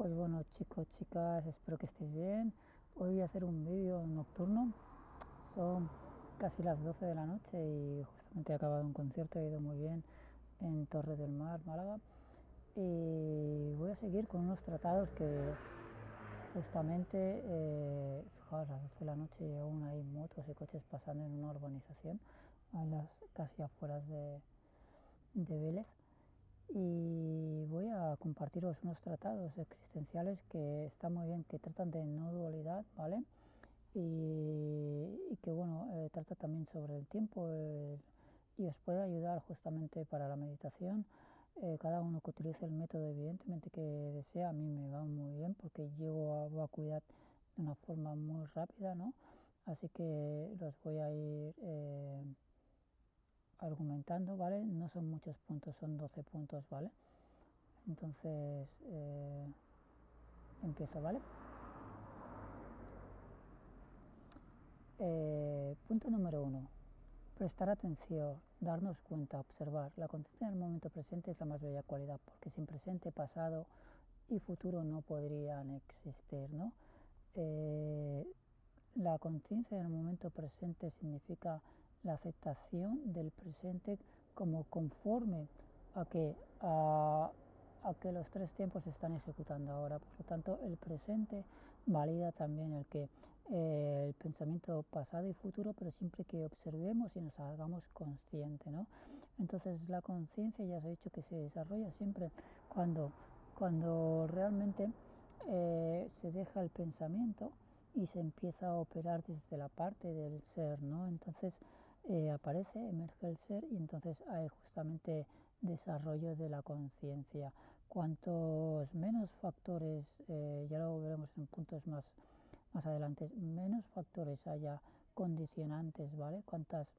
Pues bueno, chicos, chicas, espero que estéis bien. Hoy voy a hacer un vídeo nocturno. Son casi las 12 de la noche y justamente he acabado un concierto, he ido muy bien en Torre del Mar, Málaga. Y voy a seguir con unos tratados que justamente, fijaos, a las 12 de la noche y aún hay motos y coches pasando en una urbanización, casi afueras de Vélez. Y voy a compartiros unos tratados existenciales que están muy bien, que tratan de no dualidad, ¿vale? Y que bueno, trata también sobre el tiempo y os puede ayudar justamente para la meditación. Cada uno que utilice el método evidentemente que desea, a mí me va muy bien porque llego a vacuidad de una forma muy rápida, ¿no? Así que los voy a ir argumentando, ¿vale? No son muchos puntos, son 12 puntos, ¿vale? Entonces, empiezo, ¿vale? Punto número 1. Prestar atención, darnos cuenta, observar. La conciencia del momento presente es la más bella cualidad, porque sin presente, pasado y futuro no podrían existir, ¿no? La conciencia del momento presente significa la aceptación del presente como conforme a que los tres tiempos se están ejecutando ahora. Por lo tanto, el presente valida también el pensamiento pasado y futuro, pero siempre que observemos y nos hagamos consciente, ¿no? Entonces, la conciencia, ya os he dicho, que se desarrolla siempre cuando realmente se deja el pensamiento y se empieza a operar desde la parte del ser, ¿no? Entonces emerge el ser y entonces hay justamente desarrollo de la conciencia. Cuantos menos factores, ya lo veremos en puntos más adelante, menos factores haya condicionantes, ¿vale? Cuantas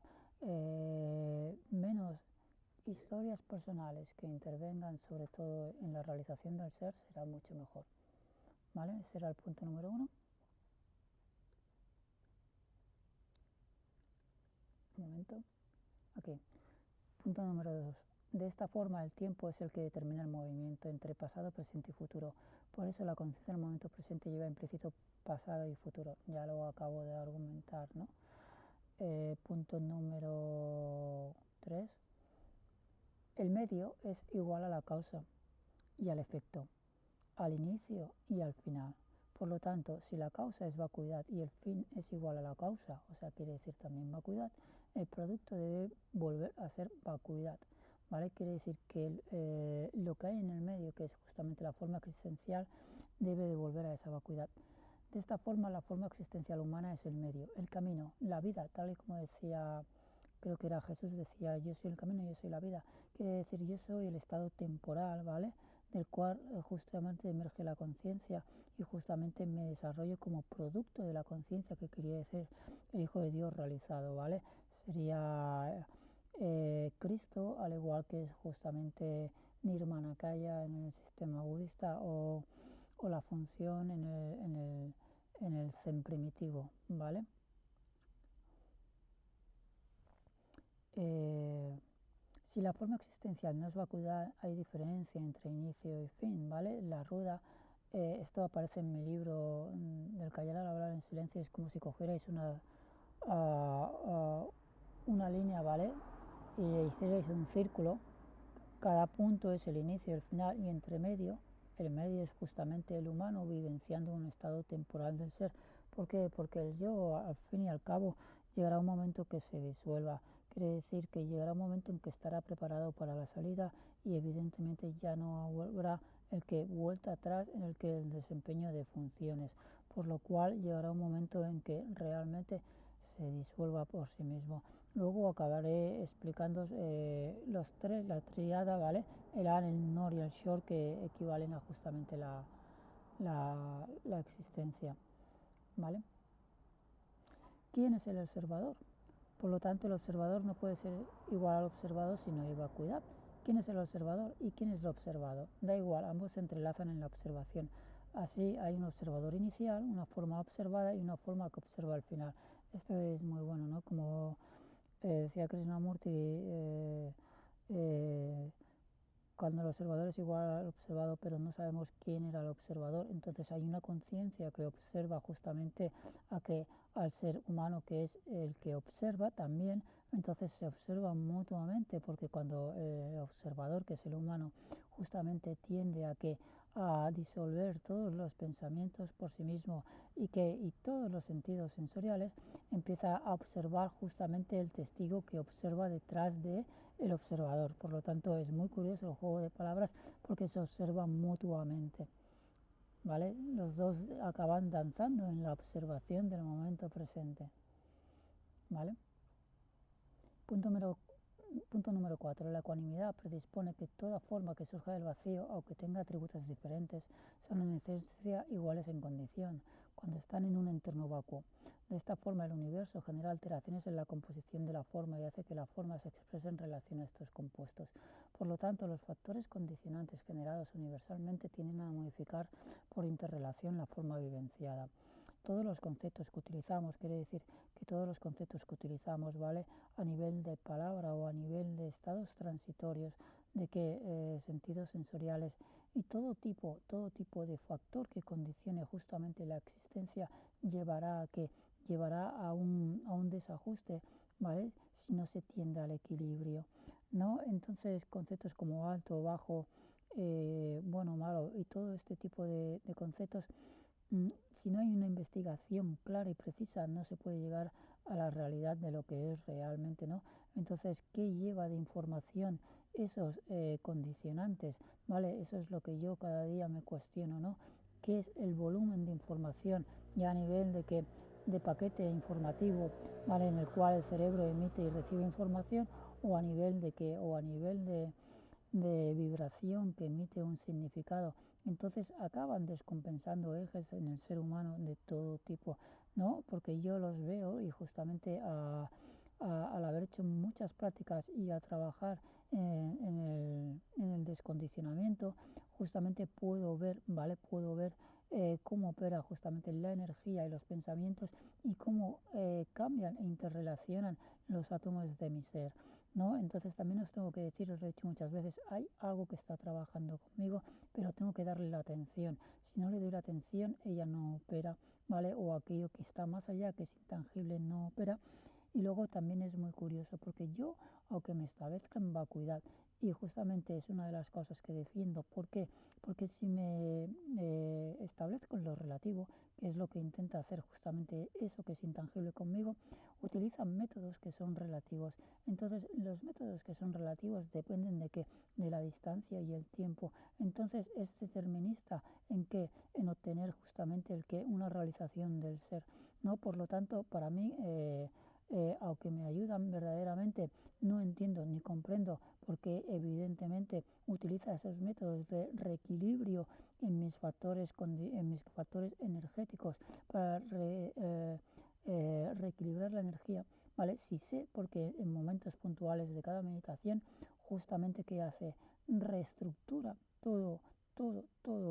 menos historias personales que intervengan sobre todo en la realización del ser, será mucho mejor, ¿vale? Ese era el punto número 1. Un momento. Aquí. Punto número 2. De esta forma, el tiempo es el que determina el movimiento entre pasado, presente y futuro. Por eso la conciencia del momento presente lleva implícito pasado y futuro. Ya lo acabo de argumentar, ¿no? Punto número 3. El medio es igual a la causa y al efecto, al inicio y al final. Por lo tanto, si la causa es vacuidad y el fin es igual a la causa, o sea, quiere decir también vacuidad, el producto debe volver a ser vacuidad, ¿vale? Quiere decir que lo que hay en el medio, que es justamente la forma existencial, debe de volver a esa vacuidad. De esta forma, la forma existencial humana es el medio, el camino, la vida, tal y como decía, creo que era Jesús, decía, yo soy el camino, yo soy la vida. Quiere decir, yo soy el estado temporal, ¿vale? Del cual justamente emerge la conciencia y justamente me desarrollo como producto de la conciencia, que quería decir el Hijo de Dios realizado, ¿vale? Sería Cristo, al igual que es justamente Nirmanakaya en el sistema budista o la función en el Zen primitivo, ¿vale? Si la forma existencial no es vacuidad, hay diferencia entre inicio y fin, ¿vale? La rueda, esto aparece en mi libro del callar al hablar en silencio, es como si cogierais una línea, ¿vale? Y hicierais un círculo. Cada punto es el inicio y el final, y entre medio, el medio es justamente el humano vivenciando un estado temporal del ser. ¿Por qué? Porque el yo, al fin y al cabo, llegará un momento que se disuelva. Quiere decir que llegará un momento en que estará preparado para la salida y evidentemente ya no habrá el que vuelta atrás en el que el desempeño de funciones. Por lo cual llegará un momento en que realmente se disuelva por sí mismo. Luego acabaré explicando los tres, la triada, ¿vale? El an, el nor y el shor, que equivalen a justamente la existencia, ¿vale? ¿Quién es el observador? Por lo tanto, el observador no puede ser igual al observado si no hay vacuidad. ¿Quién es el observador y quién es el observado? Da igual, ambos se entrelazan en la observación. Así hay un observador inicial, una forma observada y una forma que observa al final. Esto es muy bueno, ¿no? Como decía Krishnamurti, cuando el observador es igual al observado, pero no sabemos quién era el observador, entonces hay una conciencia que observa justamente al ser humano, que es el que observa también, entonces se observan mutuamente, porque cuando el observador, que es el humano, justamente tiende a disolver todos los pensamientos por sí mismo y todos los sentidos sensoriales, empieza a observar justamente el testigo que observa detrás de el observador. Por lo tanto, es muy curioso el juego de palabras porque se observan mutuamente, ¿vale? Los dos acaban danzando en la observación del momento presente, ¿vale? Punto número Punto número 4. La ecuanimidad predispone que toda forma que surja del vacío, aunque tenga atributos diferentes, son en esencia iguales en condición, cuando están en un entorno vacuo. De esta forma, el universo genera alteraciones en la composición de la forma y hace que la forma se exprese en relación a estos compuestos. Por lo tanto, los factores condicionantes generados universalmente tienden a modificar por interrelación la forma vivenciada. Todos los conceptos que utilizamos, quiere decir que todos los conceptos que utilizamos, ¿vale? A nivel de palabra o a nivel de estados transitorios, de que sentidos sensoriales y todo tipo de factor que condicione justamente la existencia llevará a un desajuste, ¿vale? Si no se tiende al equilibrio, ¿no? Entonces conceptos como alto, bajo, bueno, malo y todo este tipo de conceptos, si no hay una investigación clara y precisa, no se puede llegar a la realidad de lo que es realmente, ¿no? Entonces, ¿qué lleva de información esos condicionantes? ¿Vale? Eso es lo que yo cada día me cuestiono, ¿no? ¿Qué es el volumen de información ya a nivel de paquete informativo, ¿vale? En el cual el cerebro emite y recibe información, o a nivel de vibración que emite un significado. Entonces acaban descompensando ejes en el ser humano de todo tipo, ¿no? Porque yo los veo y justamente al haber hecho muchas prácticas y a trabajar en el descondicionamiento, justamente puedo ver, ¿vale? Puedo ver cómo opera justamente la energía y los pensamientos y cómo cambian e interrelacionan los átomos de mi ser, ¿no? Entonces también os tengo que decir, os lo he dicho muchas veces, hay algo que está trabajando conmigo, pero tengo que darle la atención. Si no le doy la atención, ella no opera, ¿vale? O aquello que está más allá, que es intangible, no opera. Y luego también es muy curioso porque yo, aunque me establezca en vacuidad, y justamente es una de las cosas que defiendo, ¿por qué? Porque si me establezco en lo relativo, que es lo que intenta hacer justamente eso que es intangible conmigo, utilizan métodos que son relativos. Entonces, los métodos que son relativos dependen de qué, de la distancia y el tiempo. Entonces, es determinista en qué, en obtener justamente el que, una realización del ser, ¿no? Por lo tanto, para mí, aunque me ayudan verdaderamente, no entiendo ni comprendo por qué evidentemente utiliza esos métodos de reequilibrio en mis factores energéticos para reequilibrar la energía, ¿vale? Si sé, porque en momentos puntuales de cada meditación, justamente ¿qué hace? Reestructura todo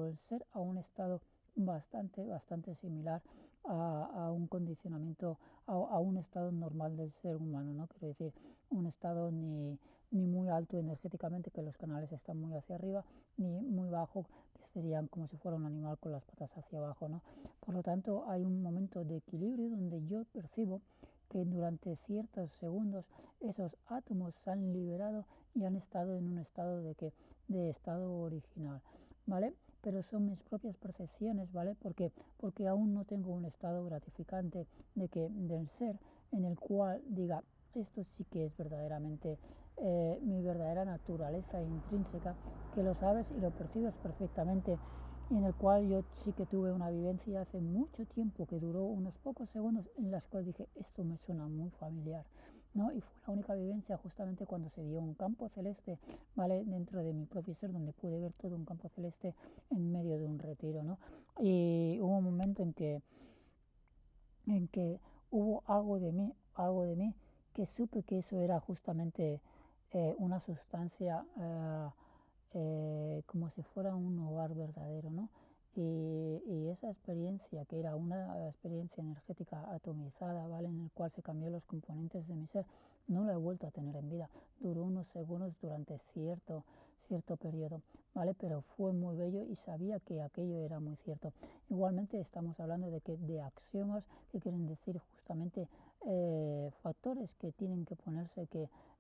el ser a un estado bastante similar a un condicionamiento, a un estado normal del ser humano, ¿no? Quiero decir, un estado ni muy alto energéticamente, que los canales están muy hacia arriba, ni muy bajo, que serían como si fuera un animal con las patas hacia abajo, ¿no? Por lo tanto, hay un momento de equilibrio donde yo percibo que durante ciertos segundos esos átomos se han liberado y han estado en un estado de estado original, ¿vale? Pero son mis propias percepciones, ¿vale? Porque aún no tengo un estado gratificante del ser en el cual diga, esto sí que es verdaderamente mi verdadera naturaleza intrínseca, que lo sabes y lo percibes perfectamente, y en el cual yo sí que tuve una vivencia hace mucho tiempo que duró unos pocos segundos, en las cuales dije, esto me suena muy familiar, ¿no? Y fue la única vivencia justamente cuando se dio un campo celeste, ¿vale? Dentro de mi propio ser, donde pude ver todo un campo celeste en medio de un retiro, ¿no? Y hubo un momento en que hubo algo de mí que supe que eso era justamente una sustancia como si fuera un hogar verdadero, ¿no? Y esa experiencia, que era una experiencia energética atomizada, ¿vale? En el cual se cambió los componentes de mi ser, no la he vuelto a tener en vida. Duró unos segundos durante cierto periodo, ¿vale? Pero fue muy bello y sabía que aquello era muy cierto. Igualmente estamos hablando de axiomas que quieren decir justamente factores que tienen que ponerse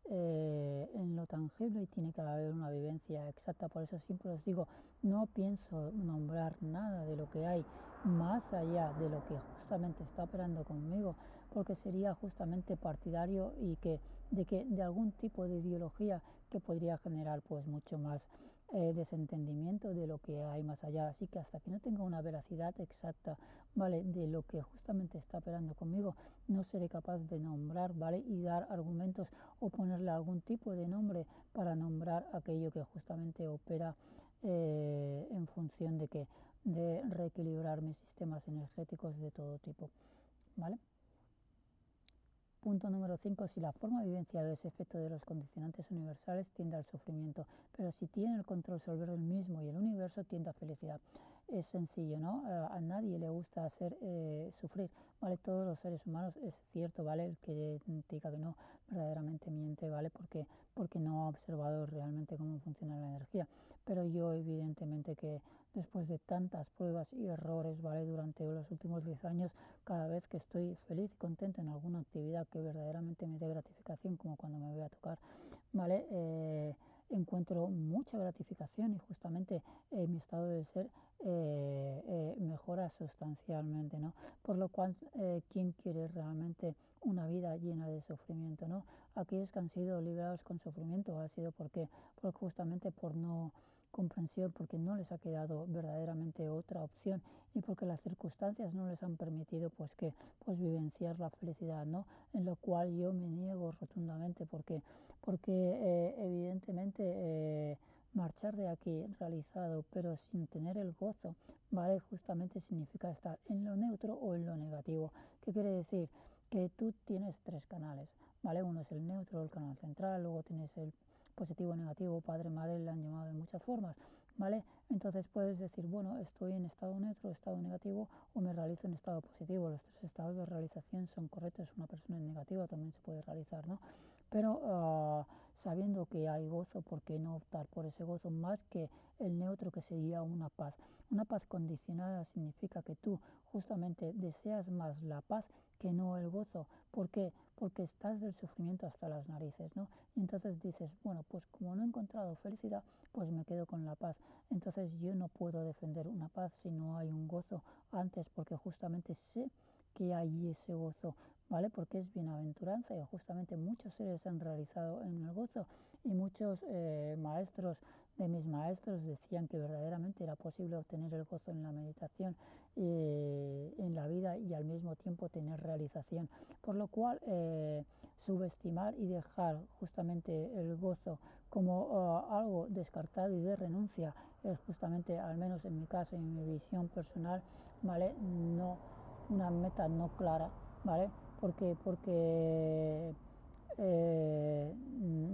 en lo tangible y tiene que haber una vivencia exacta. Por eso siempre os digo, no pienso nombrar nada de lo que hay más allá de lo que justamente está operando conmigo, porque sería justamente partidario de algún tipo de ideología que podría generar pues mucho más desentendimiento de lo que hay más allá. Así que hasta que no tenga una veracidad exacta, ¿vale?, de lo que justamente está operando conmigo, no seré capaz de nombrar, ¿vale?, y dar argumentos o ponerle algún tipo de nombre para nombrar aquello que justamente opera en función de reequilibrar mis sistemas energéticos de todo tipo, ¿vale? Punto número 5. Si la forma vivenciada es efecto de los condicionantes universales, tiende al sufrimiento, pero si tiene el control sobre el mismo y el universo, tiende a felicidad. Es sencillo, ¿no? A nadie le gusta sufrir, ¿vale? Todos los seres humanos, es cierto, ¿vale? El que diga que no, verdaderamente miente, ¿vale? Porque no ha observado realmente cómo funciona la energía. Pero yo evidentemente que después de tantas pruebas y errores, ¿vale?, durante los últimos 10 años, cada vez que estoy feliz y contenta en alguna actividad que verdaderamente me dé gratificación, como cuando me voy a tocar, ¿vale? Encuentro mucha gratificación y justamente mi estado de ser mejora sustancialmente, ¿no? Por lo cual, ¿quién quiere realmente una vida llena de sufrimiento, ¿no? Aquellos que han sido liberados con sufrimiento ha sido porque justamente por no comprensión, porque no les ha quedado verdaderamente otra opción y porque las circunstancias no les han permitido pues vivenciar la felicidad, ¿no? En lo cual yo me niego rotundamente porque evidentemente marchar de aquí realizado pero sin tener el gozo, ¿vale?, justamente significa estar en lo neutro o en lo negativo. ¿Qué quiere decir? Que tú tienes tres canales, ¿vale? Uno es el neutro, el canal central, luego tienes el positivo, negativo, padre, madre, le han llamado de muchas formas, ¿vale? Entonces puedes decir, bueno, estoy en estado neutro, estado negativo, o me realizo en estado positivo. Los tres estados de realización son correctos. Una persona en negativa también se puede realizar, ¿no? Pero sabiendo que hay gozo, ¿por qué no optar por ese gozo más que el neutro, que sería una paz? Una paz condicionada significa que tú justamente deseas más la paz que no el gozo. ¿Por qué? Porque estás del sufrimiento hasta las narices, ¿no? Y entonces dices, bueno, pues como no he encontrado felicidad, pues me quedo con la paz. Entonces yo no puedo defender una paz si no hay un gozo antes, porque justamente sé que hay ese gozo, ¿vale? Porque es bienaventuranza y justamente muchos seres se han realizado en el gozo y muchos maestros de mis maestros decían que verdaderamente era posible obtener el gozo en la meditación en la vida y al mismo tiempo tener realización, por lo cual subestimar y dejar justamente el gozo como algo descartado y de renuncia es justamente, al menos en mi caso y en mi visión personal, ¿vale?, no una meta no clara, ¿vale? Porque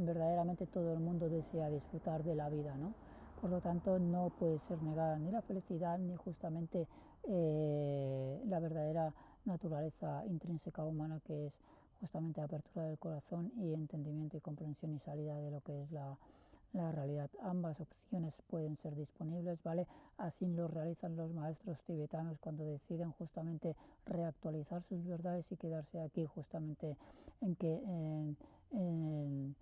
verdaderamente todo el mundo desea disfrutar de la vida, ¿no? Por lo tanto, no puede ser negada ni la felicidad ni justamente la verdadera naturaleza intrínseca humana, que es justamente apertura del corazón y entendimiento y comprensión y salida de lo que es la realidad. Ambas opciones pueden ser disponibles, ¿vale? Así lo realizan los maestros tibetanos cuando deciden justamente reactualizar sus verdades y quedarse aquí justamente en que en,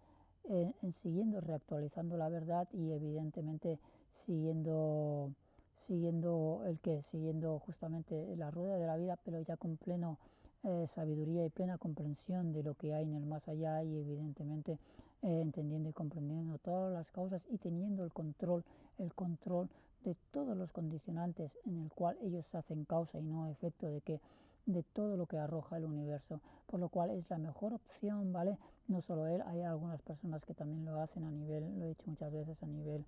siguiendo reactualizando la verdad y evidentemente siguiendo justamente la rueda de la vida, pero ya con pleno sabiduría y plena comprensión de lo que hay en el más allá y evidentemente entendiendo y comprendiendo todas las causas y teniendo el control de todos los condicionantes en el cual ellos hacen causa y no efecto de todo lo que arroja el universo, por lo cual es la mejor opción, ¿vale? No solo él, hay algunas personas que también lo hacen a nivel, lo he dicho muchas veces, a nivel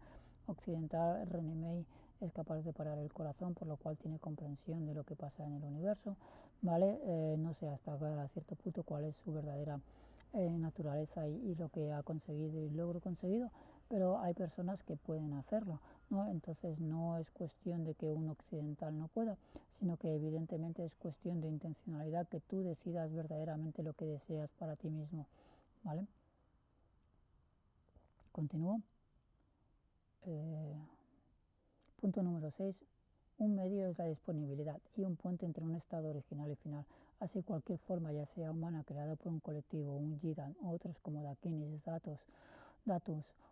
occidental. René May es capaz de parar el corazón, por lo cual tiene comprensión de lo que pasa en el universo, ¿vale? No sé hasta cierto punto cuál es su verdadera naturaleza y lo que ha conseguido y logro conseguido, pero hay personas que pueden hacerlo, ¿no? Entonces no es cuestión de que un occidental no pueda, sino que evidentemente es cuestión de intencionalidad, que tú decidas verdaderamente lo que deseas para ti mismo, ¿vale? ¿Continúo? Eh, Punto número 6. Un medio es la disponibilidad y un puente entre un estado original y final. Así, cualquier forma, ya sea humana, creada por un colectivo, un Jidan o otros como Dakinis, datos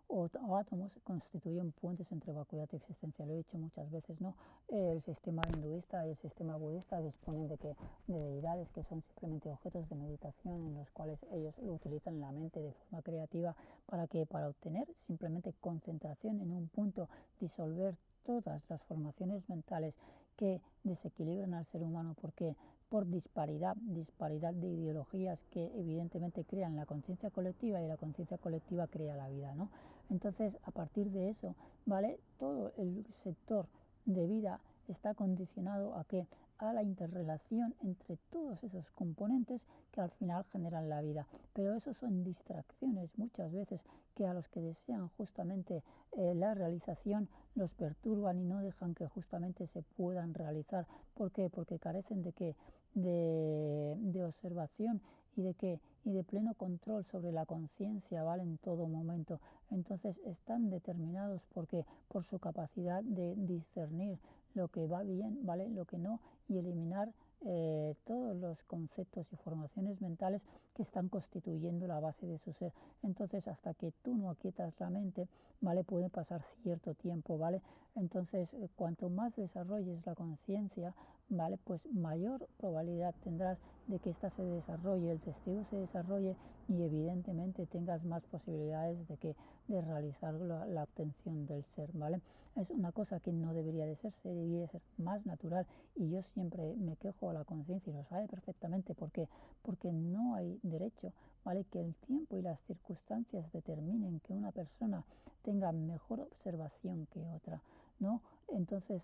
o átomos, constituyen puentes entre vacuidad y existencia. Lo he dicho muchas veces, ¿no? El sistema hinduista y el sistema budista disponen de deidades que son simplemente objetos de meditación en los cuales ellos utilizan la mente de forma creativa para obtener simplemente concentración en un punto, disolver todas las formaciones mentales que desequilibran al ser humano. ¿Por qué? Por disparidad de ideologías que evidentemente crean la conciencia colectiva y la conciencia colectiva crea la vida, ¿no? Entonces, a partir de eso, ¿vale? Todo el sector de vida está condicionado ¿a qué? A la interrelación entre todos esos componentes que al final generan la vida. Pero eso son distracciones muchas veces que a los que desean justamente la realización los perturban y no dejan que justamente se puedan realizar. ¿Por qué? Porque carecen de qué? De observación y de qué? Y de pleno control sobre la conciencia, ¿vale? En todo momento. Entonces están determinados porque por su capacidad de discernir lo que va bien, ¿vale? Lo que no, y eliminar todos los conceptos y formaciones mentales que están constituyendo la base de su ser. Entonces, hasta que tú no aquietas la mente, ¿vale? Puede pasar cierto tiempo, ¿vale? Entonces, cuanto más desarrolles la conciencia, ¿vale? Pues mayor probabilidad tendrás de que ésta se desarrolle, el testigo se desarrolle y evidentemente tengas más posibilidades de realizar la obtención del ser, ¿vale? Es una cosa que no debería de ser, se debería de ser más natural y yo siempre me quejo a la conciencia y lo sabe perfectamente porque no hay derecho, ¿vale? Que el tiempo y las circunstancias determinen que una persona tenga mejor observación que otra, ¿no? Entonces,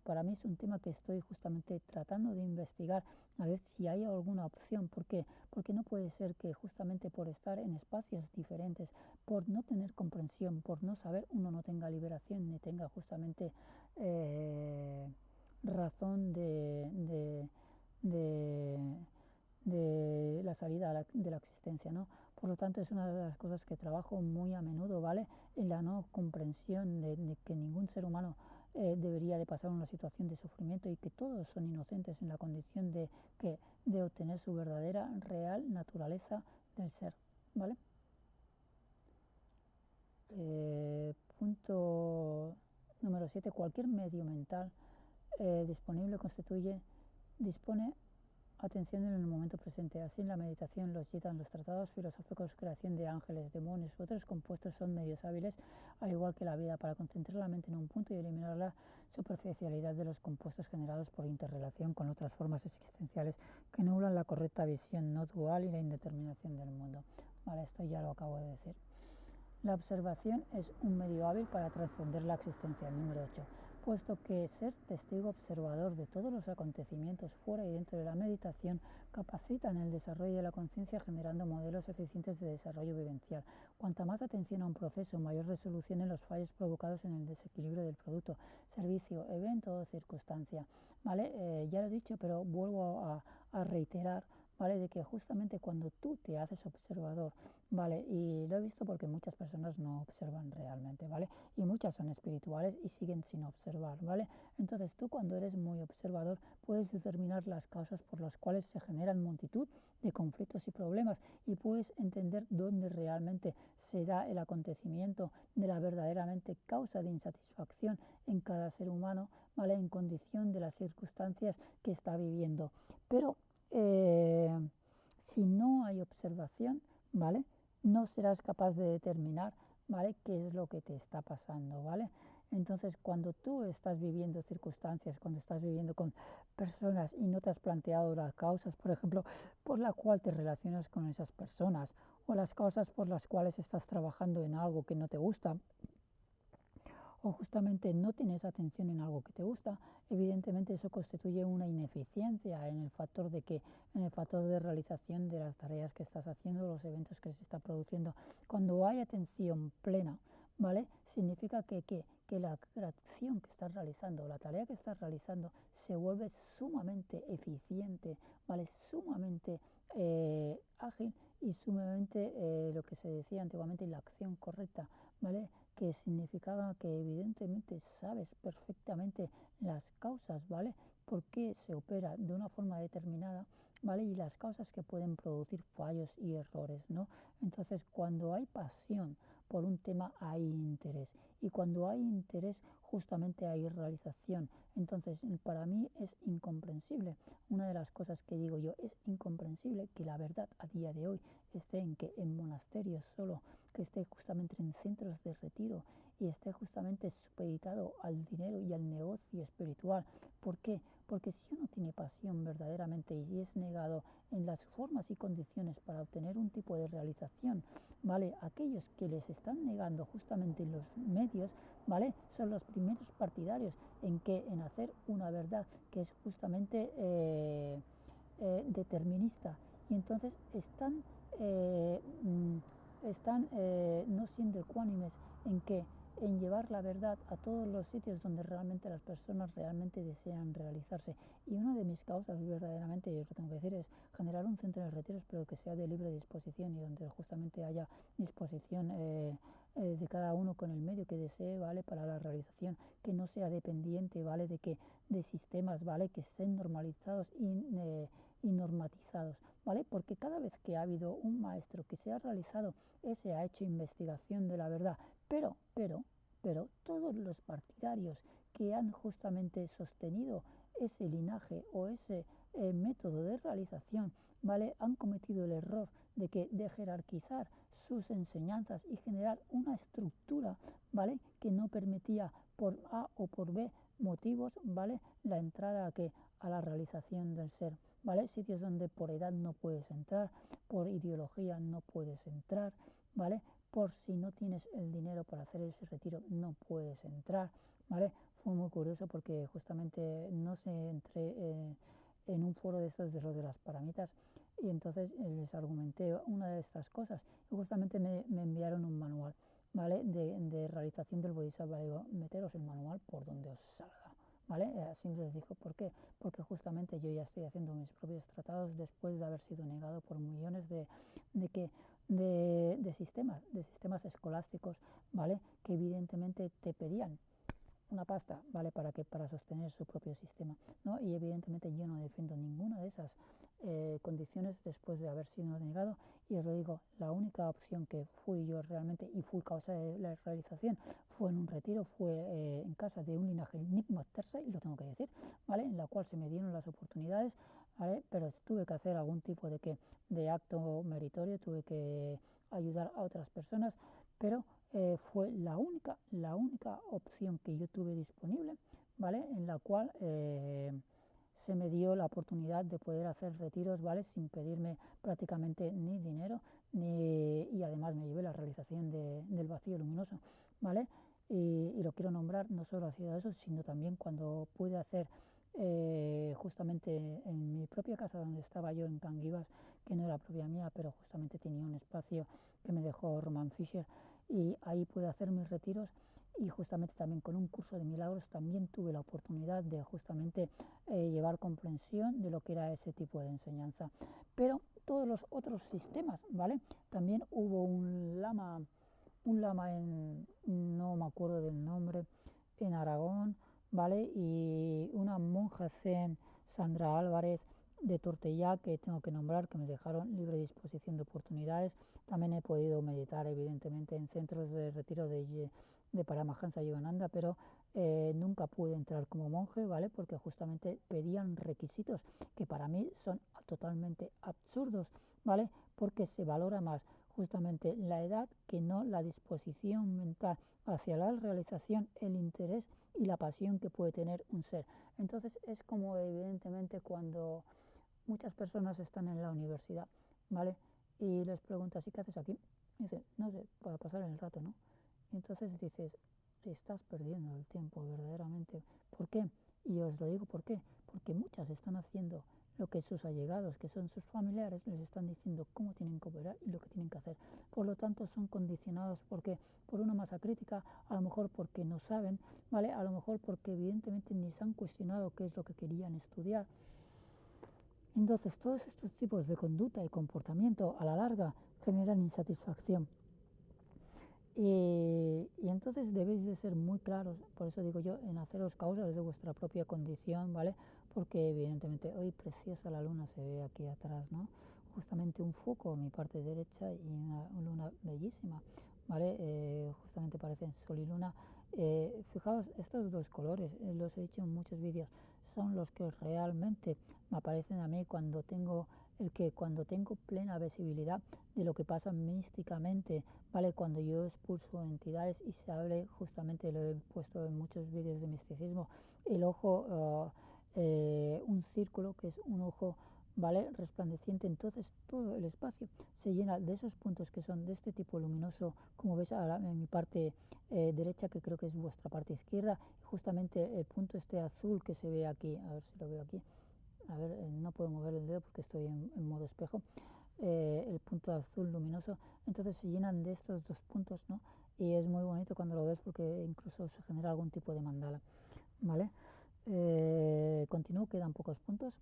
para mí es un tema que estoy justamente tratando de investigar a ver si hay alguna opción. ¿Por qué? Porque no puede ser que justamente por estar en espacios diferentes, por no tener comprensión, por no saber, uno no tenga liberación ni tenga justamente eh, razón de, de la salida de la existencia, ¿no? Por lo tanto, es una de las cosas que trabajo muy a menudo, ¿vale? En la no comprensión de que ningún ser humano debería de pasar una situación de sufrimiento y que todos son inocentes en la condición de obtener su verdadera, real naturaleza del ser, ¿vale? Punto número 7. Cualquier medio mental disponible dispone atención en el momento presente. Así, en la meditación, los yitan, los tratados filosóficos, creación de ángeles, demonios u otros compuestos son medios hábiles, al igual que la vida, para concentrar la mente en un punto y eliminar la superficialidad de los compuestos generados por interrelación con otras formas existenciales que nublan la correcta visión no dual y la indeterminación del mundo. Vale, esto ya lo acabo de decir. La observación es un medio hábil para trascender la existencia. Número 8. Puesto que ser testigo observador de todos los acontecimientos fuera y dentro de la meditación capacitan el desarrollo de la conciencia generando modelos eficientes de desarrollo vivencial. Cuanta más atención a un proceso, mayor resolución en los fallos provocados en el desequilibrio del producto, servicio, evento o circunstancia. ¿Vale? Ya lo he dicho, pero vuelvo a reiterar, ¿vale? De que justamente cuando tú te haces observador, ¿vale? Y lo he visto porque muchas personas no observan realmente, ¿vale? Y muchas son espirituales y siguen sin observar, ¿vale? Entonces tú, cuando eres muy observador, puedes determinar las causas por las cuales se generan multitud de conflictos y problemas y puedes entender dónde realmente se da el acontecimiento de la verdaderamente causa de insatisfacción en cada ser humano, ¿vale? En condición de las circunstancias que está viviendo. Pero si no hay observación, ¿vale? No serás capaz de determinar, ¿vale? Qué es lo que te está pasando, ¿vale? Entonces, cuando tú estás viviendo circunstancias, cuando estás viviendo con personas y no te has planteado las causas, por ejemplo, por la cual te relacionas con esas personas, o las causas por las cuales estás trabajando en algo que no te gusta, o justamente no tienes atención en algo que te gusta, evidentemente eso constituye una ineficiencia en el factor en el factor de realización de las tareas que estás haciendo, los eventos que se están produciendo. Cuando hay atención plena, ¿vale? Significa que la acción que estás realizando, la tarea que estás realizando, se vuelve sumamente eficiente, ¿vale? Sumamente ágil y sumamente lo que se decía antiguamente, la acción correcta, ¿vale? que significaba que evidentemente sabes perfectamente las causas, ¿vale? Por qué se opera de una forma determinada, ¿vale? Y las causas que pueden producir fallos y errores, ¿no? Entonces, cuando hay pasión por un tema, hay interés. Y cuando hay interés, justamente hay realización. Entonces, para mí es incomprensible. Una de las cosas que digo yo, es incomprensible que la verdad a día de hoy esté en que en monasterios solo, que esté justamente en centros de retiro y esté justamente supeditado al dinero y al negocio espiritual. ¿Por qué? Porque si uno tiene pasión verdaderamente y es negado en las formas y condiciones para obtener un tipo de realización, ¿vale? Aquellos que les están negando justamente los medios, ¿vale? Son los primeros partidarios en hacer una verdad que es justamente determinista, y entonces están no siendo ecuánimes en que en llevar la verdad a todos los sitios donde realmente las personas realmente desean realizarse. Y una de mis causas verdaderamente, yo lo tengo que decir, es generar un centro de retiros, pero que sea de libre disposición y donde justamente haya disposición de cada uno con el medio que desee, ¿vale? Para la realización, que no sea dependiente, ¿vale? De sistemas, ¿vale? Que estén normalizados y normatizados, ¿vale? Porque cada vez que ha habido un maestro que se ha realizado, ese ha hecho investigación de la verdad, pero todos los partidarios que han justamente sostenido ese linaje o ese método de realización, ¿vale? Han cometido el error de jerarquizar sus enseñanzas y generar una estructura, ¿vale? Que no permitía por A o por B motivos, ¿vale? La entrada a la realización del ser, ¿vale? Sitios donde por edad no puedes entrar, por ideología no puedes entrar, ¿vale? Por si no tienes el dinero para hacer ese retiro no puedes entrar, ¿vale? Fue muy curioso porque justamente no sé, entré en un foro de estos de los de las paramitas, y entonces les argumenté una de estas cosas y justamente me enviaron un manual, ¿vale? De realización del Bodhisattva. Digo, meteros el manual por donde os salga, ¿vale? Así les dijo. ¿Por qué? Porque justamente yo ya estoy haciendo mis propios tratados después de haber sido negado por millones de, que, de sistemas escolásticos, ¿vale? Que evidentemente te pedían una pasta, ¿vale? Para sostener su propio sistema, ¿no? Y evidentemente yo no defiendo ninguna de esas condiciones después de haber sido negado. Y os lo digo, la única opción que fui yo realmente y fui causa de la realización fue en un retiro, fue en casa de un linaje Nyingma Tersa, y lo tengo que decir, ¿vale? En la cual se me dieron las oportunidades, ¿vale? Pero tuve que hacer algún tipo de acto meritorio, tuve que ayudar a otras personas, pero fue la única opción que yo tuve disponible, ¿vale? En la cual se me dio la oportunidad de poder hacer retiros, ¿vale? Sin pedirme prácticamente ni dinero, y además me llevé la realización del vacío luminoso, ¿vale? Y lo quiero nombrar, no solo ha sido eso, sino también cuando pude hacer justamente en mi propia casa donde estaba yo en Canguibas, que no era propia mía, pero justamente tenía un espacio que me dejó Roman Fisher, y ahí pude hacer mis retiros. Y justamente también con un curso de milagros también tuve la oportunidad de justamente llevar comprensión de lo que era ese tipo de enseñanza. Pero todos los otros sistemas, ¿vale? También hubo un lama no me acuerdo del nombre, en Aragón, ¿vale? Y una monja zen, Sandra Álvarez, de Tortellá, que tengo que nombrar, que me dejaron libre disposición de oportunidades. También he podido meditar, evidentemente, en centros de retiro de Paramahansa Yogananda, pero nunca pude entrar como monje, ¿vale? Porque justamente pedían requisitos que para mí son totalmente absurdos, ¿vale? Porque se valora más justamente la edad que no la disposición mental hacia la realización, el interés y la pasión que puede tener un ser. Entonces es como evidentemente cuando muchas personas están en la universidad, ¿vale? Y les preguntas, ¿y qué haces aquí? Y dicen, no sé, para pasar el rato, ¿no? Y entonces dices, estás perdiendo el tiempo verdaderamente. ¿Por qué? Y os lo digo, ¿por qué? Porque muchas están haciendo lo que sus allegados, que son sus familiares, les están diciendo cómo tienen que operar y lo que tienen que hacer. Por lo tanto, son condicionados porque por una masa crítica, a lo mejor porque no saben, ¿vale? A lo mejor porque evidentemente ni se han cuestionado qué es lo que querían estudiar. Entonces, todos estos tipos de conducta y comportamiento a la larga generan insatisfacción. Y entonces debéis de ser muy claros, por eso digo yo, en haceros causas de vuestra propia condición, ¿vale? Porque evidentemente hoy preciosa la luna se ve aquí atrás, ¿no? Justamente un foco a mi parte derecha y una luna bellísima, ¿vale? Justamente parecen sol y luna. Fijaos, estos dos colores, los he dicho en muchos vídeos, son los que realmente me aparecen a mí cuando tengo plena visibilidad de lo que pasa místicamente, ¿vale? Cuando yo expulso entidades y se hable, justamente lo he puesto en muchos vídeos de misticismo, el ojo, un círculo que es un ojo, ¿vale? Resplandeciente, entonces todo el espacio se llena de esos puntos que son de este tipo luminoso, como ves ahora en mi parte derecha, que creo que es vuestra parte izquierda, justamente el punto este azul que se ve aquí, a ver si lo veo aquí, a ver, no puedo mover el dedo porque estoy en modo espejo, el punto azul luminoso, entonces se llenan de estos dos puntos, ¿no? Y es muy bonito cuando lo ves porque incluso se genera algún tipo de mandala, ¿vale? Continúo, quedan pocos puntos.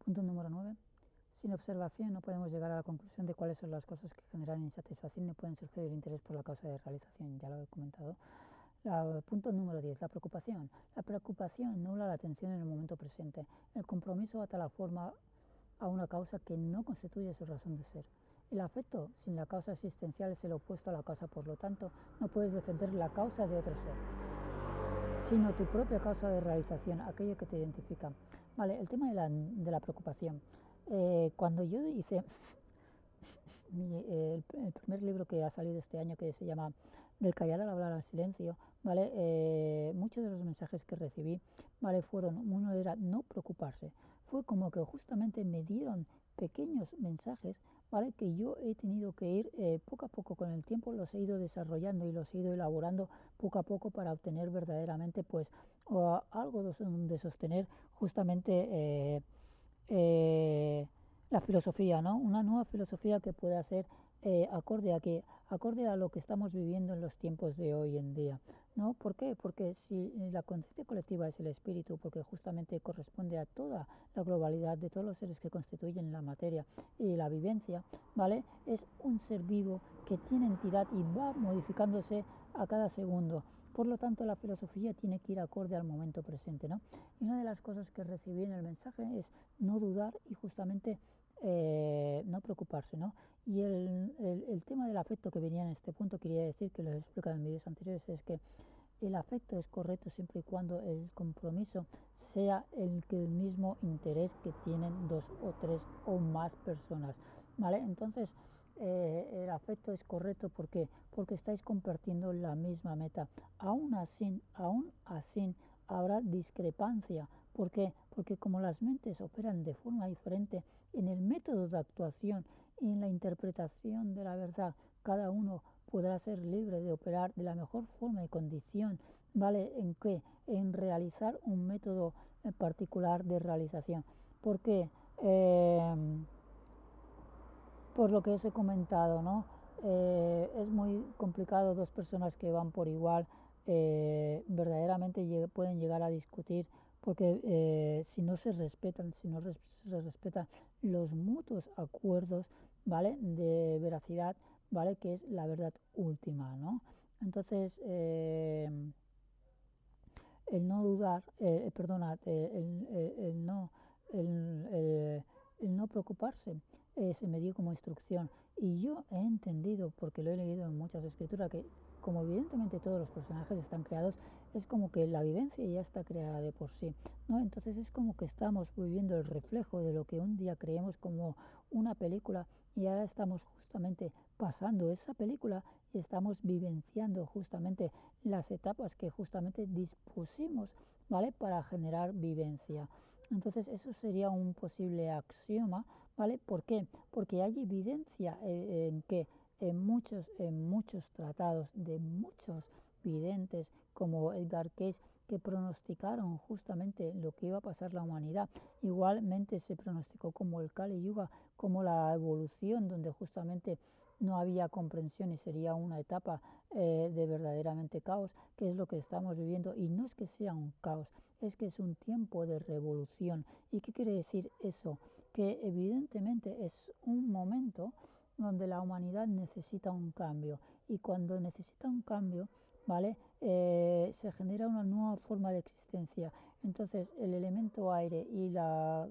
Punto número 9. Sin observación no podemos llegar a la conclusión de cuáles son las cosas que generan insatisfacción ni pueden surgir el interés por la causa de realización, ya lo he comentado. Punto número 10. La preocupación. La preocupación nubla la atención en el momento presente. El compromiso ata la forma a una causa que no constituye su razón de ser. El afecto sin la causa existencial es el opuesto a la causa, por lo tanto, no puedes defender la causa de otro ser, sino tu propia causa de realización, aquello que te identifica. Vale, el tema de la preocupación. Cuando yo hice el primer libro que ha salido este año, que se llama Del callar al hablar al silencio, ¿vale? Muchos de los mensajes que recibí, ¿vale? Uno era no preocuparse. Fue como que justamente me dieron pequeños mensajes, ¿vale? Que yo he tenido que ir poco a poco con el tiempo, los he ido desarrollando y los he ido elaborando poco a poco para obtener verdaderamente pues algo de sostener justamente eh, la filosofía, ¿no? Una nueva filosofía que pueda ser acorde a lo que estamos viviendo en los tiempos de hoy en día, ¿no? ¿Por qué? Porque si la conciencia colectiva es el espíritu, porque justamente corresponde a toda la globalidad de todos los seres que constituyen la materia y la vivencia, ¿vale? Es un ser vivo que tiene entidad y va modificándose a cada segundo. Por lo tanto, la filosofía tiene que ir acorde al momento presente, ¿no? Y una de las cosas que recibí en el mensaje es no dudar y justamente no preocuparse, ¿no? Y el tema del afecto que venía en este punto, quería decir, que lo he explicado en vídeos anteriores, es que el afecto es correcto siempre y cuando el compromiso sea el mismo interés que tienen dos o tres o más personas, ¿vale? Entonces, el afecto es correcto porque estáis compartiendo la misma meta. Aún así habrá discrepancia. ¿Por qué? Porque como las mentes operan de forma diferente en el método de actuación y en la interpretación de la verdad, cada uno podrá ser libre de operar de la mejor forma y condición, ¿vale? ¿En qué? En realizar un método particular de realización. ¿Por qué? Por lo que os he comentado, ¿no? Es muy complicado dos personas que van por igual, verdaderamente pueden llegar a discutir porque si no se respetan, si no se respetan los mutuos acuerdos, ¿vale? De veracidad, ¿vale? Que es la verdad última, ¿no? Entonces, el no dudar, perdona, el, eh, el no preocuparse, se me dio como instrucción. Y yo he entendido, porque lo he leído en muchas escrituras, que como evidentemente todos los personajes están creados, es como que la vivencia ya está creada de por sí, ¿no? Entonces es como que estamos viviendo el reflejo de lo que un día creemos como una película y ahora estamos justamente pasando esa película y estamos vivenciando justamente las etapas que justamente dispusimos, ¿vale? Para generar vivencia. Entonces eso sería un posible axioma, ¿vale? ¿Por qué? Porque hay evidencia en que en muchos tratados de muchos videntes como Edgar Cayce que pronosticaron justamente lo que iba a pasar la humanidad. Igualmente se pronosticó como el Kali Yuga, como la evolución, donde justamente no había comprensión y sería una etapa de verdaderamente caos, que es lo que estamos viviendo. Y no es que sea un caos, es que es un tiempo de revolución. ¿Y qué quiere decir eso? Que evidentemente es un momento donde la humanidad necesita un cambio, y cuando necesita un cambio, ¿vale? Se genera una nueva forma de existencia. Entonces el elemento aire y la,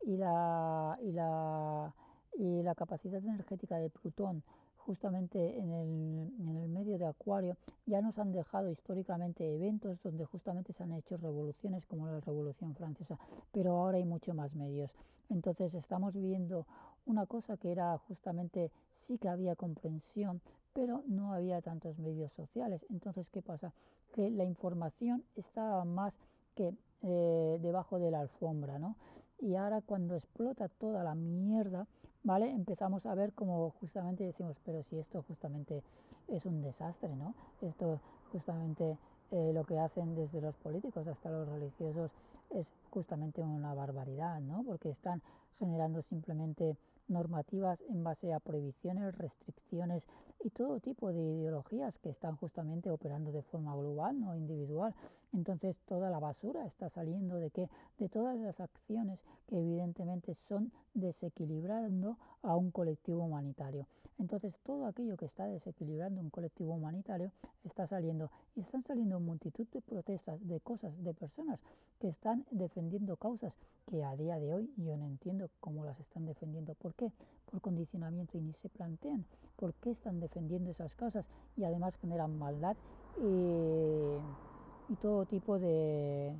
y la, y la capacidad energética de Plutón justamente en el medio de Acuario ya nos han dejado históricamente eventos donde justamente se han hecho revoluciones como la Revolución Francesa, pero ahora hay mucho más medios. Entonces estamos viendo una cosa que era justamente, sí que había comprensión, pero no había tantos medios sociales. Entonces, ¿qué pasa? Que la información estaba más que debajo de la alfombra, ¿no? Y ahora cuando explota toda la mierda, ¿vale? Empezamos a ver como justamente decimos, pero si esto justamente es un desastre, ¿no? Esto justamente lo que hacen desde los políticos hasta los religiosos es justamente una barbaridad, ¿no? Porque están generando simplemente normativas en base a prohibiciones, restricciones y todo tipo de ideologías que están justamente operando de forma global, no individual. Entonces toda la basura está saliendo de qué, de todas las acciones que evidentemente son desequilibrando a un colectivo humanitario. Entonces todo aquello que está desequilibrando un colectivo humanitario está saliendo, y están saliendo multitud de protestas, de cosas, de personas que están defendiendo causas que a día de hoy yo no entiendo cómo las están defendiendo. ¿Por qué? Por condicionamiento, y ni se plantean por qué están defendiendo esas causas, y además generan maldad y todo tipo de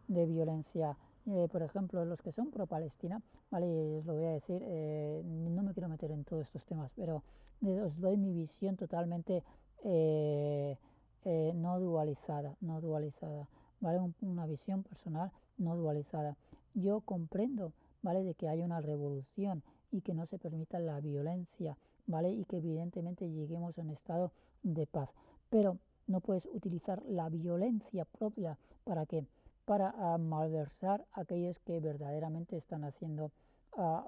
violencia. Por ejemplo, los que son pro-Palestina, ¿vale? Os lo voy a decir, no me quiero meter en todos estos temas, pero os doy mi visión totalmente eh, no dualizada, no dualizada, ¿vale? Una visión personal no dualizada. Yo comprendo, ¿vale? De que haya una revolución y que no se permita la violencia, ¿vale? Y que evidentemente lleguemos a un estado de paz. Pero no puedes utilizar la violencia propia para que para malversar a aquellos que verdaderamente están haciendo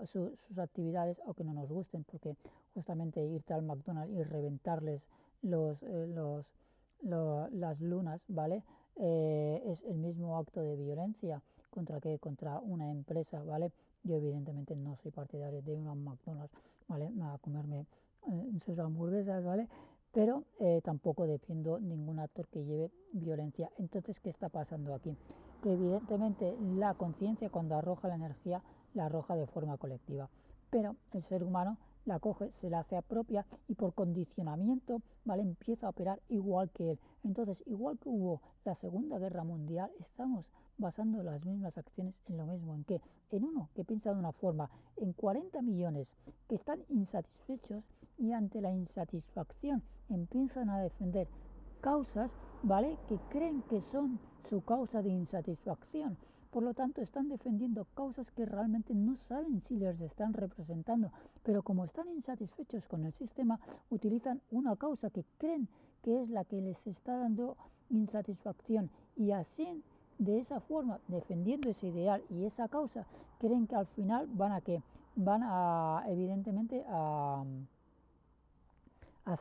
sus actividades, o que no nos gusten, porque justamente irte al McDonald's y reventarles los, las lunas, ¿vale? Es el mismo acto de violencia contra una empresa, ¿vale? Yo evidentemente no soy partidario de una McDonald's, ¿vale? A comerme sus hamburguesas, ¿vale? Pero tampoco defiendo ningún actor que lleve violencia. Entonces, ¿qué está pasando aquí? Que evidentemente la conciencia, cuando arroja la energía, la arroja de forma colectiva, pero el ser humano la coge, se la hace propia, y por condicionamiento, ¿vale? Empieza a operar igual que él. Entonces, igual que hubo la Segunda Guerra Mundial, estamos basando las mismas acciones en lo mismo. ¿En qué? En uno que piensa de una forma, en 40 millones que están insatisfechos, y ante la insatisfacción empiezan a defender causas, ¿vale? Que creen que son su causa de insatisfacción. Por lo tanto, están defendiendo causas que realmente no saben si les están representando, pero como están insatisfechos con el sistema, utilizan una causa que creen que es la que les está dando insatisfacción, y así, de esa forma, defendiendo ese ideal y esa causa, creen que al final van a evidentemente a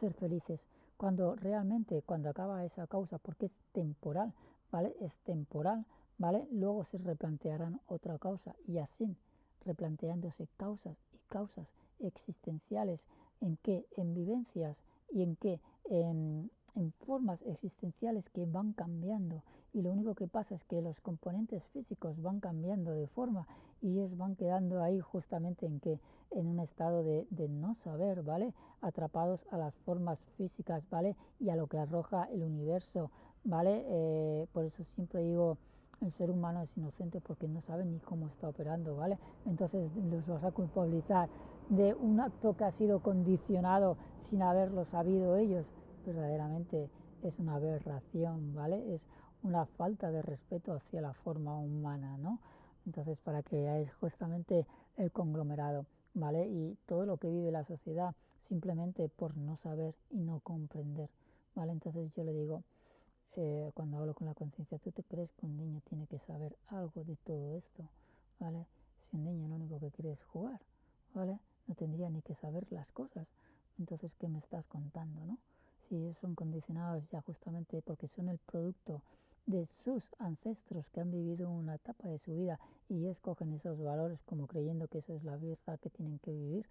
ser felices, cuando realmente cuando acaba esa causa, porque es temporal, ¿vale? Es temporal, ¿vale? Luego se replantearán otra causa, y así, replanteándose causas y causas existenciales, en qué, en vivencias, y en qué, en formas existenciales que van cambiando, y lo único que pasa es que los componentes físicos van cambiando de forma, y ellos van quedando ahí justamente en que, en un estado de no saber, ¿vale? Atrapados a las formas físicas, ¿vale? Y a lo que arroja el universo, ¿vale? Por eso siempre digo, el ser humano es inocente porque no sabe ni cómo está operando, ¿vale? Entonces los vas a culpabilizar de un acto que ha sido condicionado sin haberlo sabido ellos. Verdaderamente es una aberración, ¿vale? Es una falta de respeto hacia la forma humana, ¿no? Entonces, para que veáis justamente el conglomerado, ¿vale? Y todo lo que vive la sociedad simplemente por no saber y no comprender, ¿vale? Entonces yo le digo, cuando hablo con la conciencia, ¿tú te crees que un niño tiene que saber algo de todo esto? ¿Vale? Si un niño lo único que quiere es jugar, ¿vale? No tendría ni que saber las cosas, Entonces, ¿qué me estás contando, no? Si ellos son condicionados ya justamente porque son el producto de sus ancestros que han vivido una etapa de su vida y escogen esos valores como creyendo que eso es la verdad que tienen que vivir,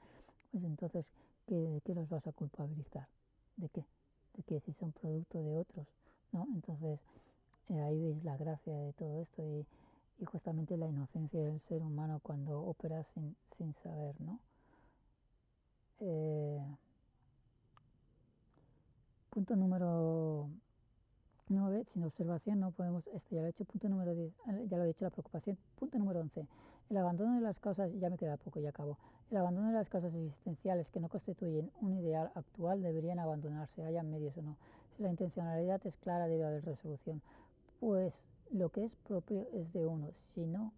pues entonces, ¿qué los vas a culpabilizar? ¿De qué? De que si son producto de otros, ¿no? Entonces, ahí veis la gracia de todo esto y justamente la inocencia del ser humano cuando opera sin saber, ¿no? Eh, punto número 9, sin observación no podemos, esto ya lo he hecho, punto número 10, ya lo he dicho, la preocupación, punto número 11, el abandono de las causas, ya me queda poco, ya acabo, el abandono de las causas existenciales que no constituyen un ideal actual deberían abandonarse, hayan medios o no. Si la intencionalidad es clara debe haber resolución, pues lo que es propio es de uno, si no,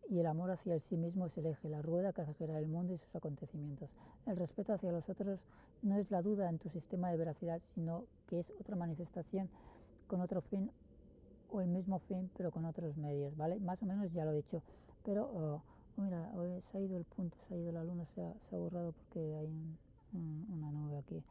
y el amor hacia el sí mismo es el eje, la rueda que hace girar el mundo y sus acontecimientos. El respeto hacia los otros no es la duda en tu sistema de veracidad, sino que es otra manifestación con otro fin o el mismo fin pero con otros medios, ¿vale? Más o menos ya lo he dicho, pero mira, hoy se ha ido el punto, se ha ido la luna, se ha borrado porque hay una nube aquí.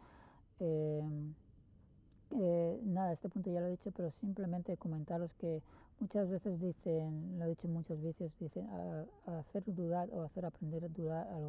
Eh, nada, este punto ya lo he dicho, pero simplemente comentaros que muchas veces dicen, lo he dicho en muchos vídeos, dicen a hacer dudar o hacer aprender a dudar a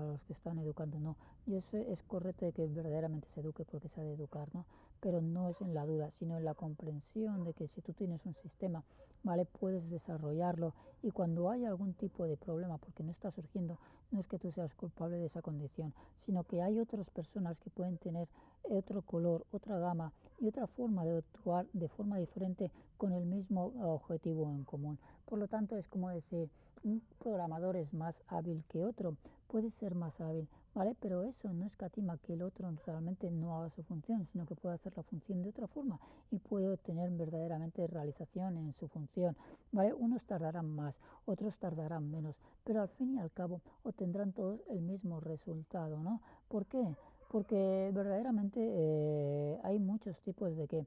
los que están educando, no. Y eso es correcto de que verdaderamente se eduque porque se ha de educar, ¿no? Pero no es en la duda, sino en la comprensión de que si tú tienes un sistema, ¿vale? Puedes desarrollarlo y cuando hay algún tipo de problema, porque no está surgiendo, no es que tú seas culpable de esa condición, sino que hay otras personas que pueden tener otro color, otra gama y otra forma de actuar de forma diferente con el mismo objetivo en común. Por lo tanto, es como decir, un programador es más hábil que otro, puede ser más hábil, ¿vale? Pero eso no escatima que el otro realmente no haga su función, sino que puede hacer la función de otra forma y puede obtener verdaderamente realización en su función, ¿vale? Unos tardarán más, otros tardarán menos, pero al fin y al cabo obtendrán todos el mismo resultado, ¿no? ¿Por qué? Porque verdaderamente hay muchos tipos de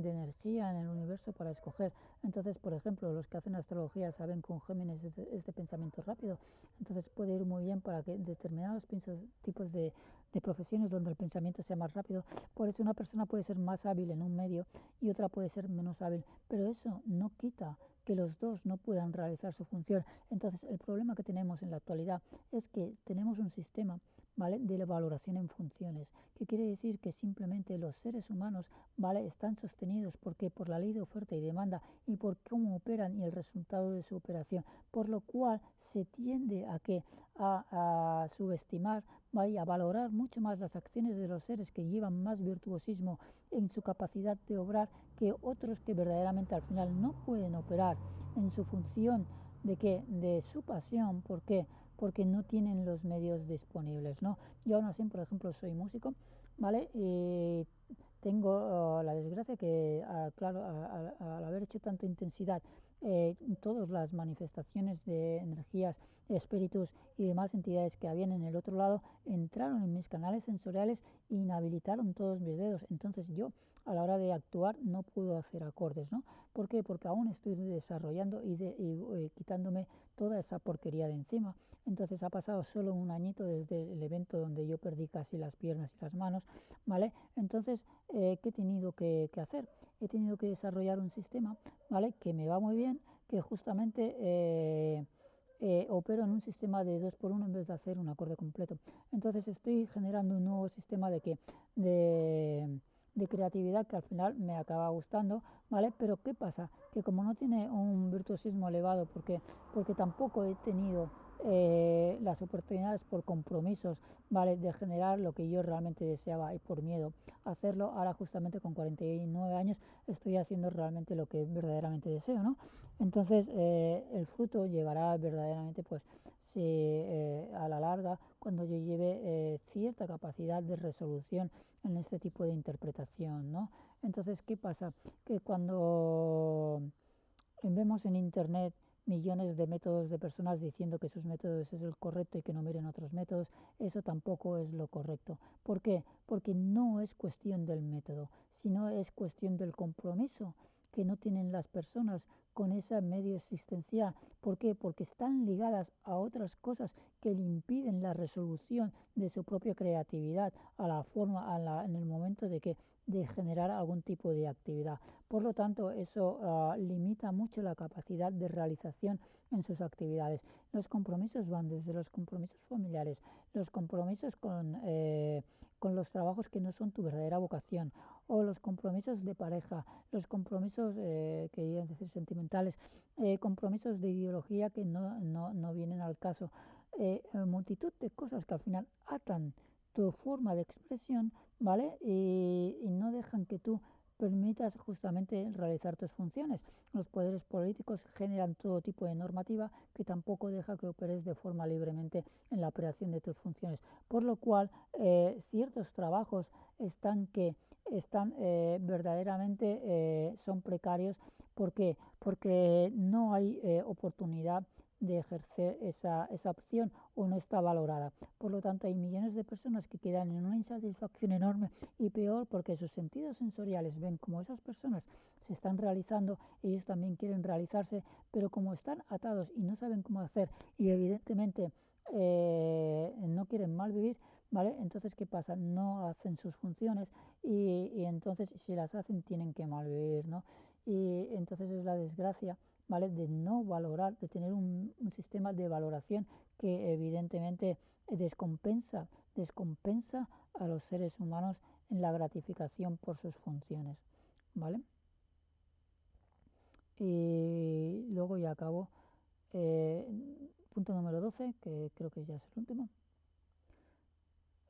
energía en el universo para escoger. Entonces, por ejemplo, los que hacen astrología saben que un Géminis es de pensamiento rápido, entonces puede ir muy bien para que determinados tipos de profesiones donde el pensamiento sea más rápido. Por eso una persona puede ser más hábil en un medio y otra puede ser menos hábil, pero eso no quita que los dos no puedan realizar su función. Entonces, el problema que tenemos en la actualidad es que tenemos un sistema, ¿vale?, de la valoración en funciones, que quiere decir que simplemente los seres humanos, ¿vale?, están sostenidos porque por la ley de oferta y demanda y por cómo operan y el resultado de su operación, por lo cual se tiende a que a subestimar, ¿vale?, y a valorar mucho más las acciones de los seres que llevan más virtuosismo en su capacidad de obrar que otros que verdaderamente al final no pueden operar en su función de su pasión. ¿Por qué? Porque no tienen los medios disponibles, ¿no? Yo aún así, por ejemplo, soy músico, ¿vale? Y tengo la desgracia que, claro, al haber hecho tanta intensidad, todas las manifestaciones de energías, espíritus y demás entidades que habían en el otro lado entraron en mis canales sensoriales e inhabilitaron todos mis dedos. Entonces yo, a la hora de actuar, no puedo hacer acordes, ¿no? ¿Por qué? Porque aún estoy desarrollando y quitándome toda esa porquería de encima. Entonces ha pasado solo un añito desde el evento donde yo perdí casi las piernas y las manos, ¿vale? Entonces, ¿qué he tenido que hacer? He tenido que desarrollar un sistema, ¿vale?, que me va muy bien, que justamente opero en un sistema de 2x1 en vez de hacer un acorde completo. Entonces estoy generando un nuevo sistema de, de creatividad que al final me acaba gustando, ¿vale? Pero ¿qué pasa? Que como no tiene un virtuosismo elevado, porque tampoco he tenido las oportunidades por compromisos, ¿vale?, de generar lo que yo realmente deseaba y por miedo a hacerlo, ahora justamente con 49 años estoy haciendo realmente lo que verdaderamente deseo, ¿no? Entonces el fruto llegará verdaderamente pues si, a la larga cuando yo lleve cierta capacidad de resolución en este tipo de interpretación, ¿no? Entonces, ¿qué pasa? Que cuando vemos en internet millones de métodos de personas diciendo que sus métodos es el correcto y que no miren otros métodos, eso tampoco es lo correcto. ¿Por qué? Porque no es cuestión del método, sino es cuestión del compromiso que no tienen las personas con ese medio existencial. ¿Por qué? Porque están ligadas a otras cosas que le impiden la resolución de su propia creatividad a la forma, en el momento de generar algún tipo de actividad. Por lo tanto, eso limita mucho la capacidad de realización en sus actividades. Los compromisos van desde los compromisos familiares, los compromisos con los trabajos que no son tu verdadera vocación, o los compromisos de pareja, los compromisos que decir sentimentales, compromisos de ideología que no vienen al caso, multitud de cosas que al final atan tu forma de expresión, ¿vale? Y no dejan que tú permitas justamente realizar tus funciones. Los poderes políticos generan todo tipo de normativa que tampoco deja que operes de forma libremente en la operación de tus funciones, por lo cual ciertos trabajos están verdaderamente son precarios. ¿Por qué? Porque no hay oportunidad de ejercer esa opción o no está valorada. Por lo tanto, hay millones de personas que quedan en una insatisfacción enorme y peor porque sus sentidos sensoriales ven como esas personas se están realizando, ellos también quieren realizarse, pero como están atados y no saben cómo hacer y evidentemente no quieren mal vivir, ¿vale? Entonces, ¿qué pasa? No hacen sus funciones y entonces si las hacen tienen que malvivir, ¿no? Y entonces es la desgracia, ¿vale? De no valorar, de tener un sistema de valoración que evidentemente descompensa a los seres humanos en la gratificación por sus funciones, ¿vale? Y luego ya acabo. Eh, Punto número 12, que creo que ya es el último.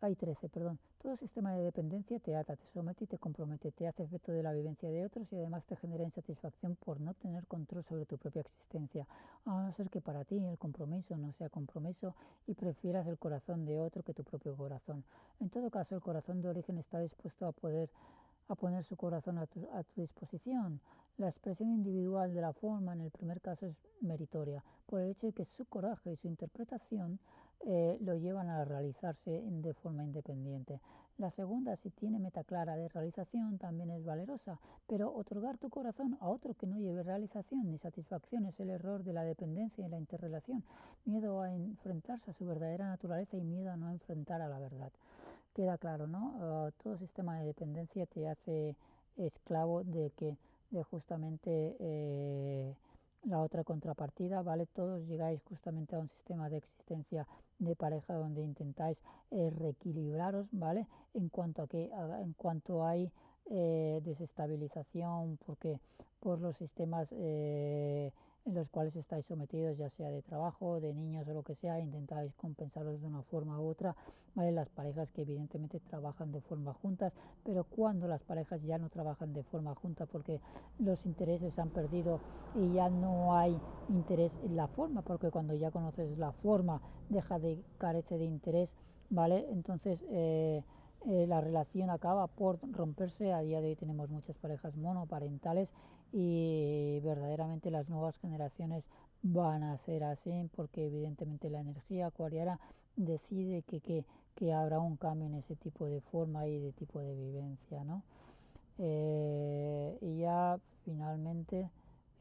Hay 13, perdón. Todo sistema de dependencia te ata, te somete y te compromete, te hace efecto de la vivencia de otros y además te genera insatisfacción por no tener control sobre tu propia existencia, a no ser que para ti el compromiso no sea compromiso y prefieras el corazón de otro que tu propio corazón. En todo caso, el corazón de origen está dispuesto a poner su corazón a tu disposición. La expresión individual de la forma en el primer caso es meritoria, por el hecho de que su coraje y su interpretación lo llevan a realizarse de forma independiente. La segunda, si tiene meta clara de realización, también es valerosa, pero otorgar tu corazón a otro que no lleve realización ni satisfacción es el error de la dependencia y la interrelación, miedo a enfrentarse a su verdadera naturaleza y miedo a no enfrentar a la verdad. Queda claro, ¿no? Todo sistema de dependencia te hace esclavo de justamente la otra contrapartida, ¿vale? Todos llegáis justamente a un sistema de existencia de pareja donde intentáis reequilibraros, ¿vale? En cuanto hay desestabilización, porque por los sistemas en los cuales estáis sometidos, ya sea de trabajo, de niños o lo que sea, intentáis compensaros de una forma u otra, ¿vale? Las parejas que evidentemente trabajan de forma juntas, pero cuando las parejas ya no trabajan de forma junta porque los intereses se han perdido y ya no hay interés en la forma, porque cuando ya conoces la forma carece de interés, ¿vale? Entonces la relación acaba por romperse. A día de hoy tenemos muchas parejas monoparentales y verdaderamente las nuevas generaciones van a ser así porque evidentemente la energía acuariana decide que habrá un cambio en ese tipo de forma y de tipo de vivencia, ¿no? Y ya finalmente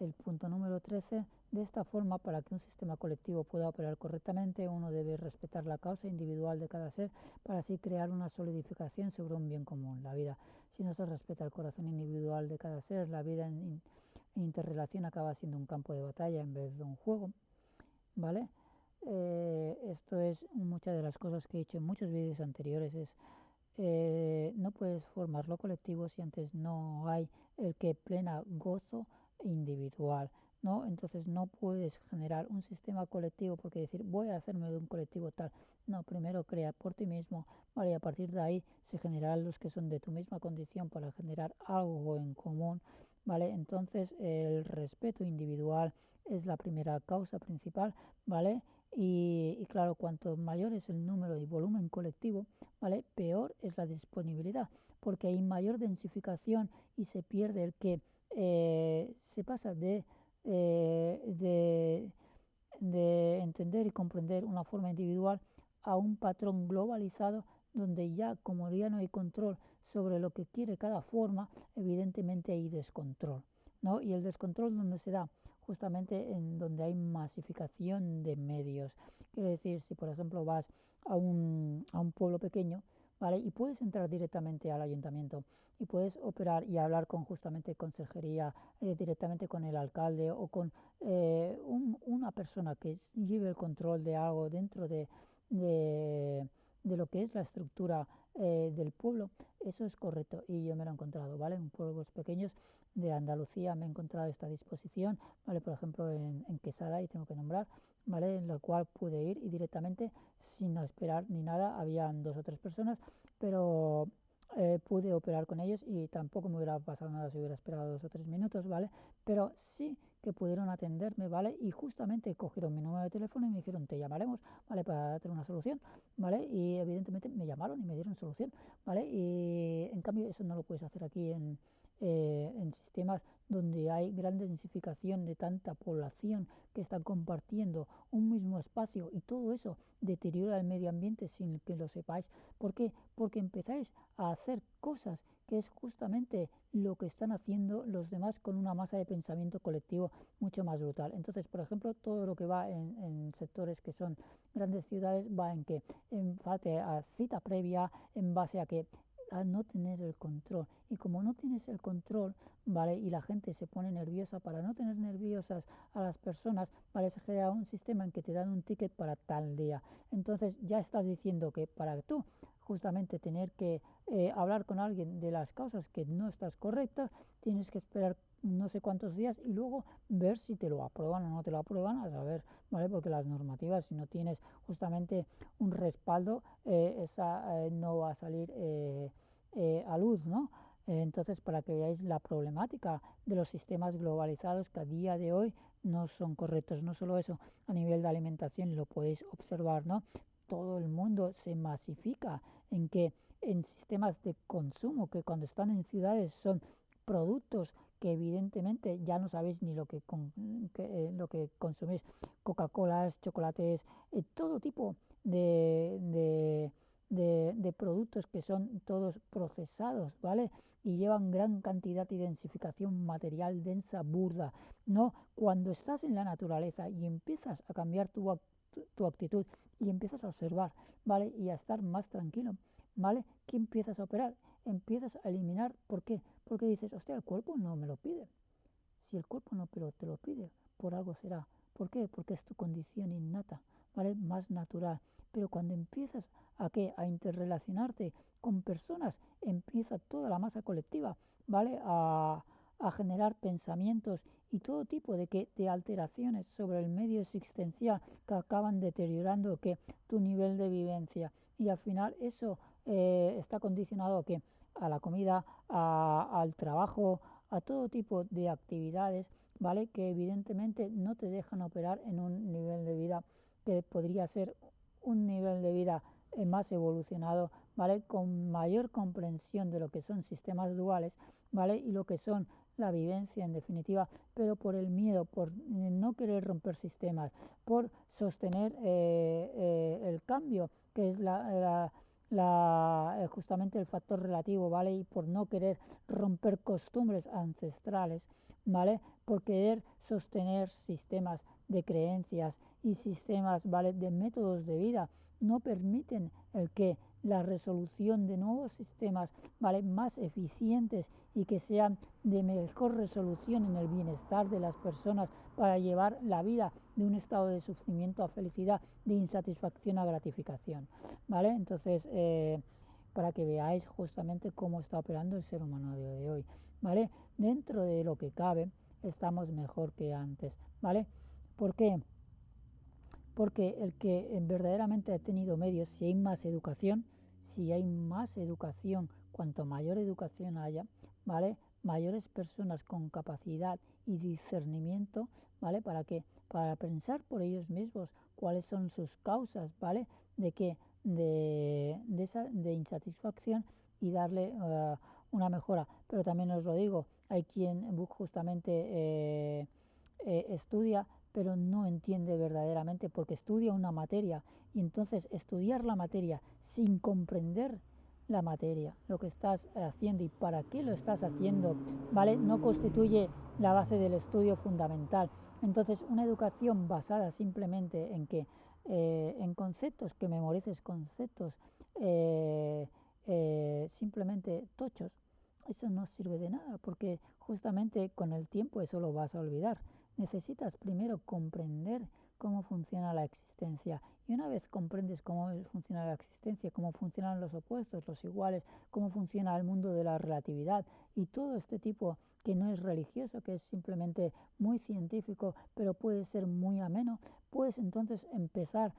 el punto número 13, de esta forma, para que un sistema colectivo pueda operar correctamente, uno debe respetar la causa individual de cada ser para así crear una solidificación sobre un bien común, la vida. Si no se respeta el corazón individual de cada ser, la vida en interrelación acaba siendo un campo de batalla en vez de un juego, ¿vale? Esto es muchas de las cosas que he dicho en muchos vídeos anteriores, no puedes formarlo colectivo si antes no hay el que plena gozo individual, ¿no? Entonces no puedes generar un sistema colectivo porque decir voy a hacerme de un colectivo tal. No, primero crea por ti mismo, ¿vale? Y a partir de ahí se generarán los que son de tu misma condición para generar algo en común, ¿vale? Entonces el respeto individual es la primera causa principal, ¿vale? Y claro, cuanto mayor es el número y volumen colectivo, ¿vale? Peor es la disponibilidad, porque hay mayor densificación y se pierde el que se pasa eh, de, de entender y comprender una forma individual a un patrón globalizado donde ya como ya no hay control sobre lo que quiere cada forma, evidentemente hay descontrol, ¿no? Y el descontrol donde se da justamente en donde hay masificación de medios. Quiero decir, si por ejemplo vas a un pueblo pequeño, ¿vale? Y puedes entrar directamente al ayuntamiento y puedes operar y hablar con justamente consejería, directamente con el alcalde o con una persona que lleve el control de algo dentro de, de lo que es la estructura del pueblo. Eso es correcto y yo me lo he encontrado, ¿vale? En pueblos pequeños de Andalucía me he encontrado esta disposición, ¿vale? Por ejemplo en Quesada, y tengo que nombrar, ¿vale? En la cual pude ir y directamente, sin esperar ni nada, habían 2 o 3 personas, pero pude operar con ellos y tampoco me hubiera pasado nada si hubiera esperado 2 o 3 minutos, ¿vale? Pero sí que pudieron atenderme, ¿vale? Y justamente cogieron mi número de teléfono y me dijeron, te llamaremos, ¿vale? Para darte una solución, ¿vale? Y evidentemente me llamaron y me dieron solución, ¿vale? Y en cambio eso no lo puedes hacer aquí en sistemas donde hay gran densificación de tanta población que están compartiendo un mismo espacio, y todo eso deteriora el medio ambiente sin que lo sepáis. ¿Por qué? Porque empezáis a hacer cosas que es justamente lo que están haciendo los demás con una masa de pensamiento colectivo mucho más brutal. Entonces, por ejemplo, todo lo que va en sectores que son grandes ciudades va en que, en base a cita previa, en base a que a no tener el control. Y como no tienes el control, ¿vale? Y la gente se pone nerviosa, para no tener nerviosas a las personas, ¿vale? Se crea un sistema en que te dan un ticket para tal día. Entonces ya estás diciendo que para tú justamente tener que hablar con alguien de las causas que no estás correctas, tienes que esperar no sé cuántos días y luego ver si te lo aprueban o no te lo aprueban, a saber, ¿vale? Porque las normativas, si no tienes justamente un respaldo, esa no va a salir a luz, ¿no? Entonces, para que veáis la problemática de los sistemas globalizados que a día de hoy no son correctos. No solo eso, a nivel de alimentación, y lo podéis observar, ¿no? Todo el mundo se masifica en que en sistemas de consumo, que cuando están en ciudades son productos que evidentemente ya no sabéis ni lo que consumís, Coca-Colas, chocolates, todo tipo de productos que son todos procesados, ¿vale? Y llevan gran cantidad de densificación material densa, burda, ¿no? Cuando estás en la naturaleza y empiezas a cambiar tu actitud y empiezas a observar, ¿vale? Y a estar más tranquilo, ¿vale? ¿Qué empiezas a operar? Empiezas a eliminar. ¿Por qué? Porque dices, hostia, el cuerpo no me lo pide. Si el cuerpo no te lo pide, por algo será. ¿Por qué? Porque es tu condición innata, ¿vale? Más natural. Pero cuando empiezas a qué? A interrelacionarte con personas, empieza toda la masa colectiva, ¿vale? A generar pensamientos y todo tipo de alteraciones sobre el medio existencial que acaban deteriorando que tu nivel de vivencia. Y al final eso está condicionado a que a la comida, al trabajo, a todo tipo de actividades, ¿vale? Que evidentemente no te dejan operar en un nivel de vida que podría ser un nivel de vida más evolucionado, ¿vale? Con mayor comprensión de lo que son sistemas duales, ¿vale? Y lo que son la vivencia en definitiva, pero por el miedo, por no querer romper sistemas, por sostener el cambio, que es justamente el factor relativo, ¿vale? Y por no querer romper costumbres ancestrales, ¿vale? Por querer sostener sistemas de creencias y sistemas, ¿vale? De métodos de vida, no permiten el que la resolución de nuevos sistemas, ¿vale? Más eficientes y que sean de mejor resolución en el bienestar de las personas para llevar la vida de un estado de sufrimiento a felicidad, de insatisfacción a gratificación, ¿vale? Entonces, para que veáis justamente cómo está operando el ser humano a día de hoy, ¿vale? Dentro de lo que cabe, estamos mejor que antes, ¿vale? ¿Por qué? Porque el que verdaderamente ha tenido medios, si hay más educación, cuanto mayor educación haya, ¿vale? Mayores personas con capacidad y discernimiento, ¿vale? ¿Para qué? Para pensar por ellos mismos cuáles son sus causas, ¿vale? De qué, de insatisfacción, y darle una mejora. Pero también os lo digo, hay quien justamente estudia pero no entiende verdaderamente, porque estudia una materia y entonces estudiar la materia sin comprender la materia, lo que estás haciendo y para qué lo estás haciendo, ¿vale? No constituye la base del estudio fundamental. Entonces, una educación basada simplemente en que en conceptos, que memorices conceptos simplemente tochos, eso no sirve de nada, porque justamente con el tiempo eso lo vas a olvidar. Necesitas primero comprender cómo funciona la existencia. Y una vez comprendes cómo funciona la existencia, cómo funcionan los opuestos, los iguales, cómo funciona el mundo de la relatividad y todo este tipo que no es religioso, que es simplemente muy científico, pero puede ser muy ameno, puedes entonces empezar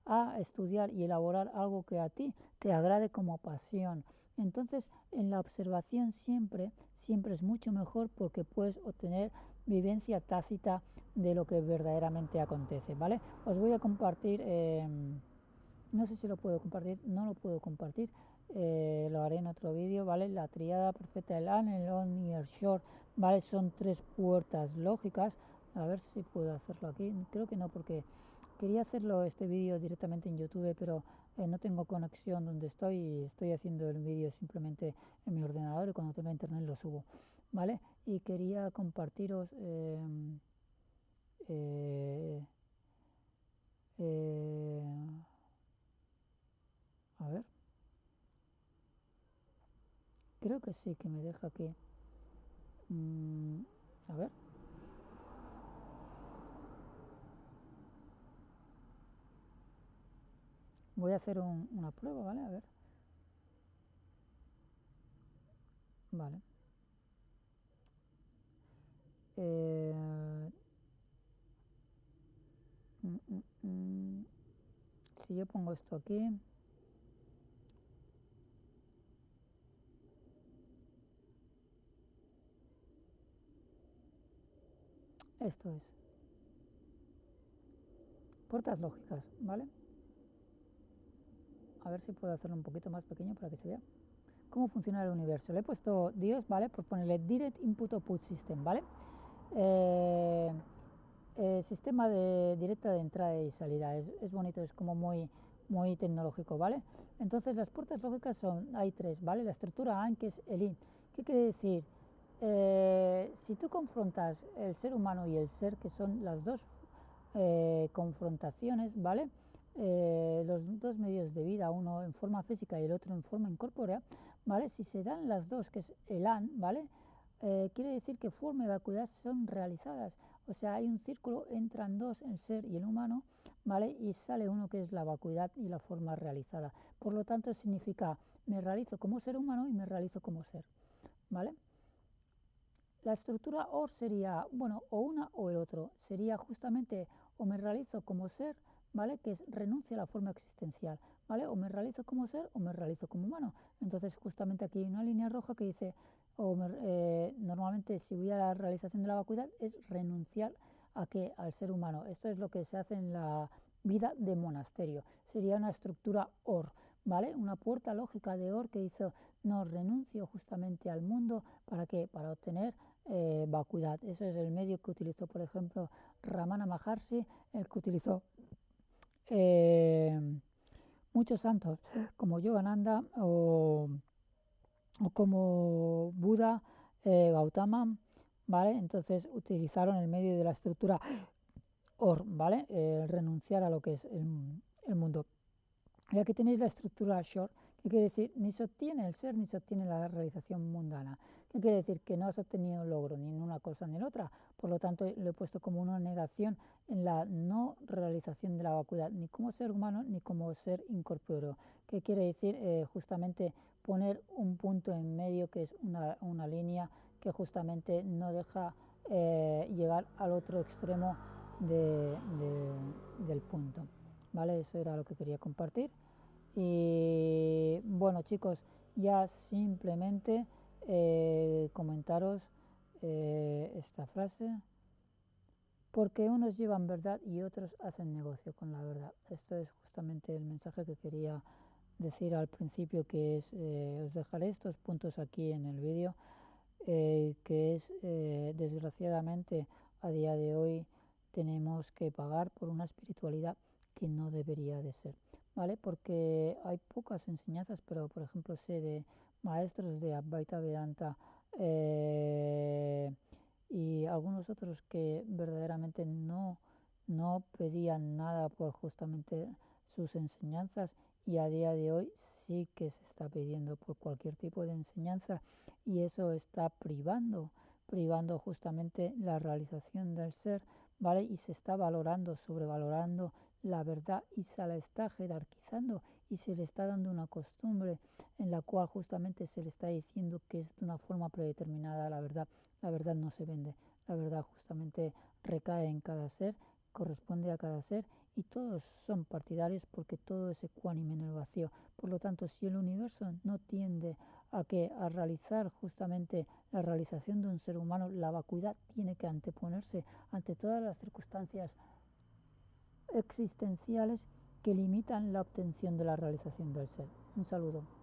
a estudiar y elaborar algo que a ti te agrade como pasión. Entonces, en la observación siempre es mucho mejor porque puedes obtener vivencia tácita de lo que verdaderamente acontece, ¿vale? Os voy a compartir, no sé si lo puedo compartir, no lo puedo compartir, lo haré en otro vídeo, ¿vale? La tríada perfecta del An, el On y el Short, ¿vale? Son tres puertas lógicas. A ver si puedo hacerlo aquí, creo que no, porque quería hacerlo este vídeo directamente en YouTube, pero no tengo conexión donde estoy y estoy haciendo el vídeo simplemente en mi ordenador y cuando tenga internet lo subo, ¿vale? Y quería compartiros eh, a ver, creo que sí que me deja aquí. A ver, voy a hacer una prueba, ¿vale? A ver, vale. Eh, mm, mm, mm. Si yo pongo esto aquí, esto es puertas lógicas, ¿vale? A ver si puedo hacerlo un poquito más pequeño para que se vea cómo funciona el universo. Le he puesto Dios, ¿vale? Por ponerle Direct Input Output System, ¿vale? Eh, sistema de directa de entrada y salida, es bonito, es como muy tecnológico, ¿vale? Entonces las puertas lógicas hay tres, ¿vale? La estructura AND, que es el IN. ¿Qué quiere decir? Si tú confrontas el ser humano y el ser, que son las dos confrontaciones, ¿vale? Los dos medios de vida, uno en forma física y el otro en forma incorpórea, ¿vale? Si se dan las dos, que es el AN, ¿vale? Quiere decir que forma y vacuidad son realizadas. O sea, hay un círculo, entran dos, el ser y el humano, ¿vale? Y sale uno que es la vacuidad y la forma realizada. Por lo tanto, significa me realizo como ser humano y me realizo como ser, ¿vale? La estructura OR sería, bueno, o una o el otro. Sería justamente o me realizo como ser, ¿vale? Que es renuncia a la forma existencial, ¿vale? O me realizo como ser o me realizo como humano. Entonces justamente aquí hay una línea roja que dice, normalmente si voy a la realización de la vacuidad es renunciar a qué, al ser humano. Esto es lo que se hace en la vida de monasterio. Sería una estructura OR, ¿vale? Una puerta lógica de OR que hizo, no renuncio justamente al mundo, ¿para qué? Para obtener vacuidad. Eso es el medio que utilizó, por ejemplo, Ramana Maharshi, el que utilizó eh, muchos santos como Yogananda o como Buda, Gautama, ¿vale? Entonces utilizaron el medio de la estructura OR, ¿vale? Renunciar a lo que es el mundo. Y aquí tenéis la estructura short, que quiere decir ni se obtiene el ser ni se obtiene la realización mundana. ¿Qué quiere decir? Que no has obtenido un logro ni en una cosa ni en otra. Por lo tanto, lo he puesto como una negación en la no realización de la vacuidad, ni como ser humano ni como ser incorpóreo. ¿Qué quiere decir? Justamente poner un punto en medio, que es una línea que justamente no deja llegar al otro extremo del punto. ¿Vale? Eso era lo que quería compartir. Y bueno, chicos, ya simplemente comentaros esta frase. Porque unos llevan verdad y otros hacen negocio con la verdad. Esto es justamente el mensaje que quería decir al principio, que es, os dejaré estos puntos aquí en el vídeo, que es, desgraciadamente, a día de hoy tenemos que pagar por una espiritualidad que no debería de ser. ¿vale? Porque hay pocas enseñanzas, pero por ejemplo sé de maestros de Advaita Vedanta eh, y algunos otros que verdaderamente no pedían nada por justamente sus enseñanzas, y a día de hoy sí que se está pidiendo por cualquier tipo de enseñanza, y eso está privando justamente la realización del ser, ¿vale? Y se está valorando, sobrevalorando la verdad, y se la está jerarquizando y se le está dando una costumbre en la cual justamente se le está diciendo que es de una forma predeterminada la verdad. La verdad no se vende, la verdad justamente recae en cada ser, corresponde a cada ser, y todos son partidarios porque todo es ecuánime en el vacío. Por lo tanto, si el universo no tiende a realizar justamente la realización de un ser humano, la vacuidad tiene que anteponerse ante todas las circunstancias existenciales que limitan la obtención de la realización del ser. Un saludo.